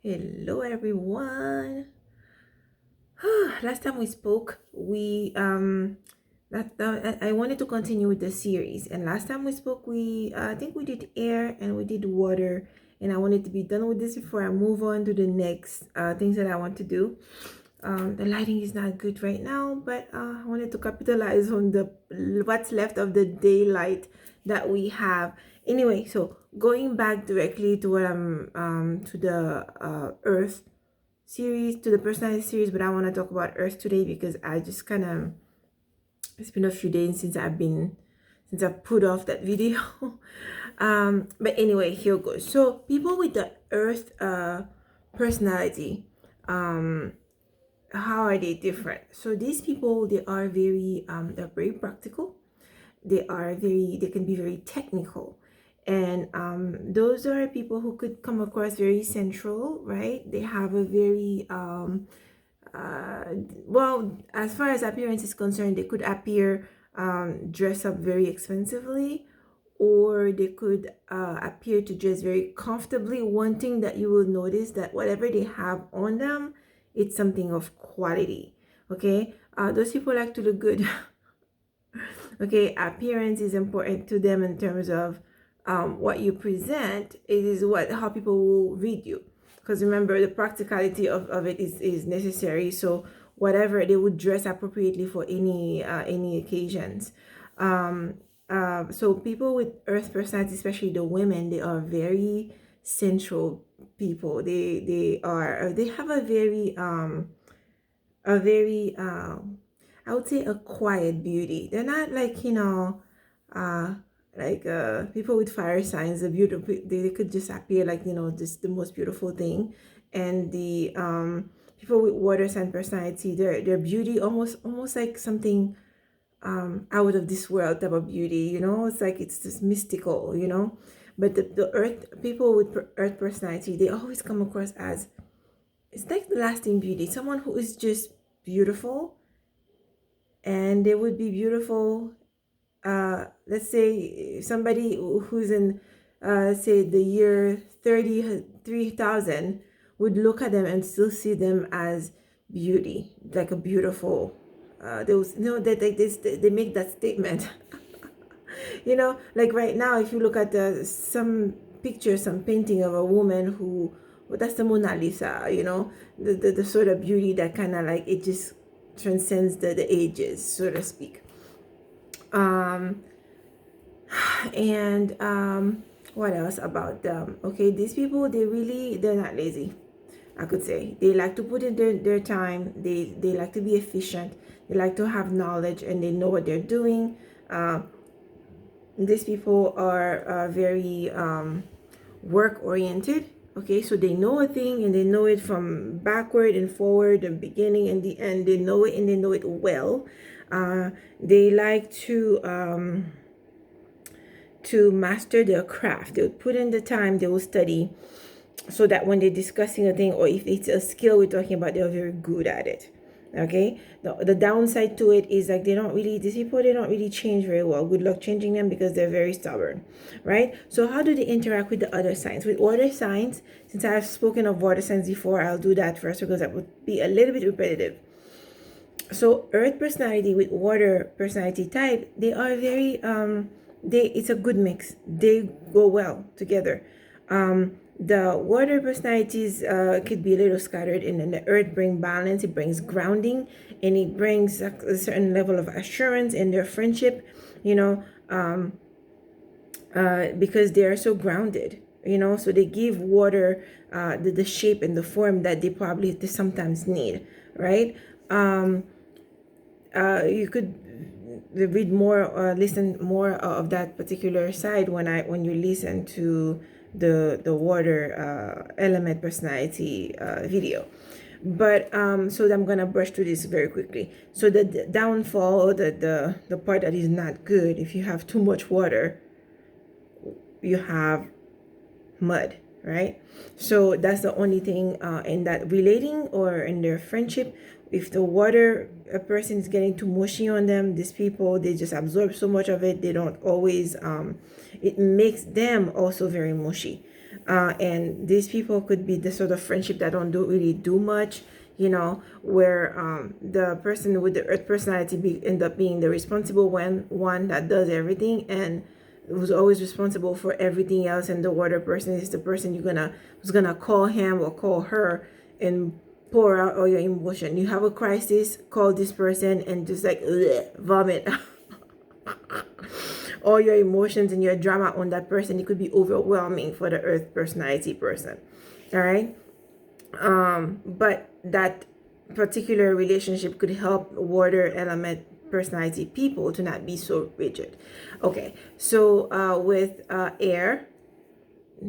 Hello everyone. Last time we spoke, we that I wanted to continue with the series. And last time we spoke, we I think we did air and we did water. And I wanted to be done with this before I move on to the next things that I want to do. The lighting is not good right now, but I wanted to capitalize on the what's left of the daylight that we have. Anyway, so going back directly to what I'm to the Earth series, to the personality series, but I want to talk about Earth today because I just kind of, it's been a few days since I put off that video. But anyway, here goes. So people with the Earth personality, how are they different? So these people, they are very they're very practical. They can be very technical, and those are people who could come across very central, right? They have a very well, as far as appearance is concerned, they could appear dress up very expensively, or they could appear to dress very comfortably. One thing that you will notice, that whatever they have on them, it's something of quality. Okay, those people like to look good. Okay, appearance is important to them in terms of what you present. It is how people will read you, because remember, the practicality of it is necessary. So whatever, they would dress appropriately for any occasions. So people with Earth personality, especially the women, they are very central people. They have a very I would say a quiet beauty. They're not like, uh people with fire signs, the beautiful, they could just appear like, just the most beautiful thing. And the people with water sign personality, their beauty almost like something out of this world type of beauty. It's like it's just mystical. But the earth people with earth personality, they always come across as, it's like the lasting beauty, someone who is just beautiful. And they would be beautiful, let's say somebody who's in say the year 33,000 would look at them and still see them as beauty, like a beautiful, those, that like this, they make that statement. Like right now, if you look at some picture, some painting of a woman who, well, that's the Mona Lisa, the sort of beauty that kind of like, it just transcends the ages, so to speak. um and what else about them? Okay, these people, they're not lazy. I could say they like to put in their time. They like to be efficient. They like to have knowledge, and they know what they're doing. These people are very work oriented. Okay, so they know a thing, and they know it from backward and forward, the beginning and the end. They know it, and they know it well. They like to master their craft. They'll put in the time, they will study, so that when they're discussing a thing, or if it's a skill we're talking about, they're very good at it. Okay, the downside to it is like, these people, they don't really change very well. Good luck changing them, because they're very stubborn, right? So how do they interact with the other signs? With water signs, since I've spoken of water signs before, I'll do that first, because that would be a little bit repetitive. So earth personality with water personality type, they are very it's a good mix. They go well together. The water personalities could be a little scattered, and then the earth bring balance. It brings grounding, and it brings a certain level of assurance in their friendship, because they are so grounded. So they give water the shape and the form that they sometimes need, right? You could read more or listen more of that particular side when you listen to the water element personality video. But so I'm gonna brush through this very quickly. So the downfall, or the part that is not good, if you have too much water, you have mud, right? So that's the only thing in that relating or in their friendship. If the water, a person is getting too mushy on them, these people, they just absorb so much of it, they don't always it makes them also very mushy. And these people could be the sort of friendship that don't really do much, where the person with the earth personality end up being the responsible one that does everything and who's always responsible for everything else, and the water person is the person who's gonna call him or call her and pour out all your emotion. You have a crisis, call this person and just like vomit all your emotions and your drama on that person. It could be overwhelming for the earth personality person. All right. But that particular relationship could help water element personality people to not be so rigid. Okay, so with air,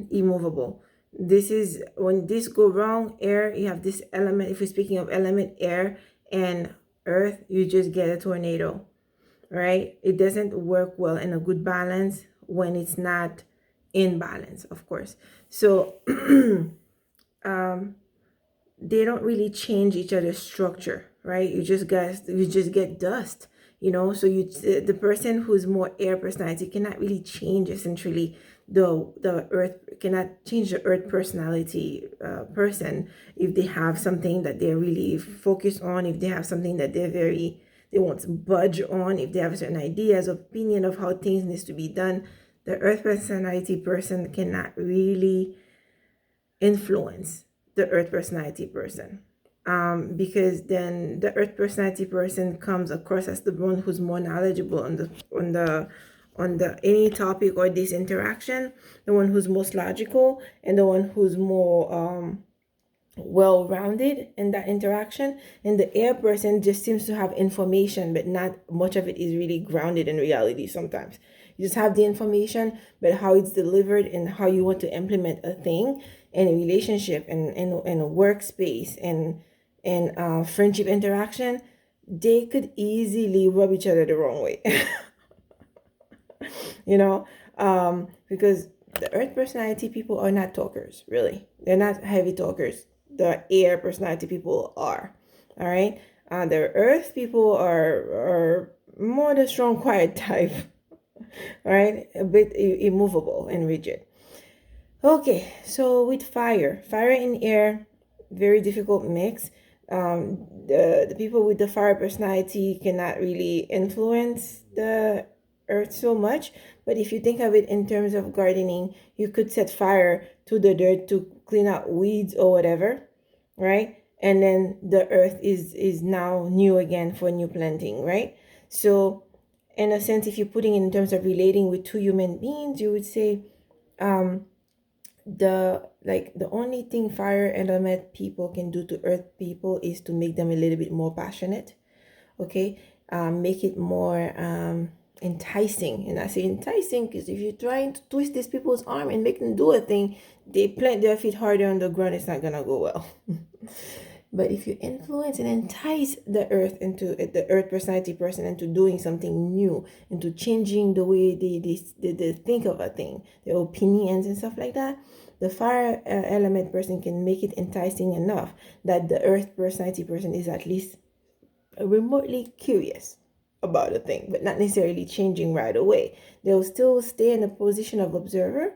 immovable. This is when this go wrong. Air, you have this element. If we're speaking of element air and earth, you just get a tornado, right? It doesn't work well in a good balance when it's not in balance, of course. So they don't really change each other's structure, right? You just get dust, so the person who's more air personality cannot really change essentially the earth, cannot change the earth personality person if they have something that they're really focused on, if they have something that they won't budge on, if they have certain ideas, opinion of how things needs to be done. The earth personality person cannot really influence the earth personality person, because then the earth personality person comes across as the one who's more knowledgeable on the any topic or this interaction, the one who's most logical, and the one who's more well-rounded in that interaction. And the air person just seems to have information, but not much of it is really grounded in reality. Sometimes you just have the information, but how it's delivered and how you want to implement a thing in a relationship and in a workspace and friendship interaction, they could easily rub each other the wrong way. Because the earth personality people are not talkers, really. They're not heavy talkers. The air personality people are. All right. The earth people are more the strong, quiet type. All right. A bit immovable and rigid. Okay. So with fire and air, very difficult mix. The people with the fire personality cannot really influence the earth so much, but if you think of it in terms of gardening, you could set fire to the dirt to clean out weeds or whatever, right? And then the earth is now new again for new planting, right? So in a sense, if you're putting it in terms of relating with two human beings, you would say the only thing fire element people can do to earth people is to make them a little bit more passionate. Okay. Make it more enticing. And I say enticing because if you're trying to twist these people's arm and make them do a thing, they plant their feet harder on the ground, it's not gonna go well. But if you influence and entice the earth personality person into doing something new, into changing the way they think of a thing, their opinions and stuff like that, the fire element person can make it enticing enough that the earth personality person is at least remotely curious about a thing, but not necessarily changing right away. They'll still stay in a position of observer,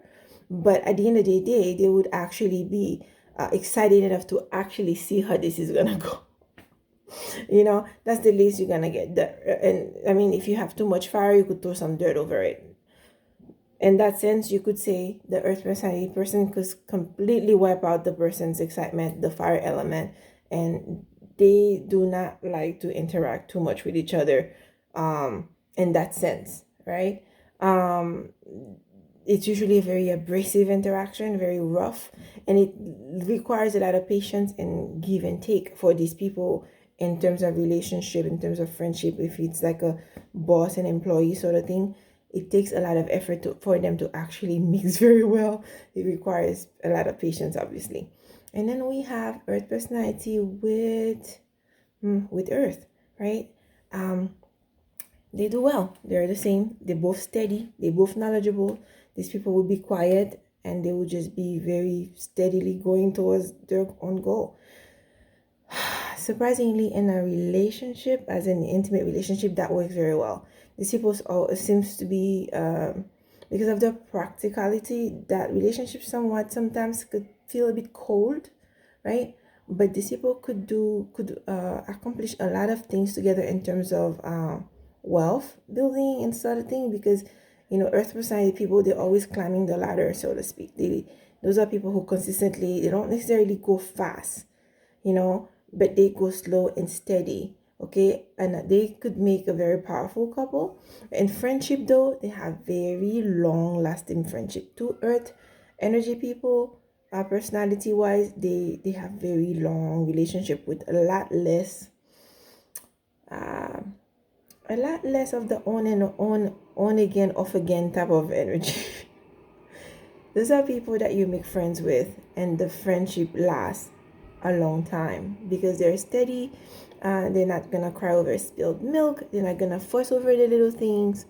but at the end of the day, they would actually be excited enough to actually see how this is gonna go. That's the least you're gonna get. And I mean, if you have too much fire, you could throw some dirt over it. In that sense, you could say the earth personality person could completely wipe out the person's excitement, the fire element, and they do not like to interact too much with each other in that sense, right? It's usually a very abrasive interaction, very rough, and it requires a lot of patience and give and take for these people in terms of relationship, in terms of friendship. If it's like a boss and employee sort of thing, it takes a lot of effort for them to actually mix very well. It requires a lot of patience, obviously. And then we have earth personality with earth, right? They do well. They're the same. They're both steady. They're both knowledgeable. These people will be quiet and they will just be very steadily going towards their own goal. Surprisingly, in a relationship, as an intimate relationship, that works very well. These people seems to be because of the practicality, that relationship somewhat sometimes could feel a bit cold, right? But these people could accomplish a lot of things together in terms of wealth building and sort of thing, because earth personality people, they're always climbing the ladder, so to speak. Those are people who consistently, they don't necessarily go fast, but they go slow and steady. Okay, and they could make a very powerful couple. In friendship, though, they have very long lasting friendship. Two earth energy people, personality wise, they have very long relationship with uh, a lot less of the on again, off again type of energy. Those are people that you make friends with, and the friendship lasts a long time because they're steady. They're not gonna cry over spilled milk. They're not gonna fuss over the little things.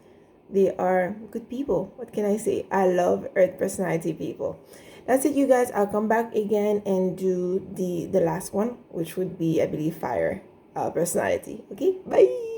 They are good people. What can I say? I love earth personality people. That's it, you guys. I'll come back again and do the last one, which would be, I believe, fire personality. Okay, bye.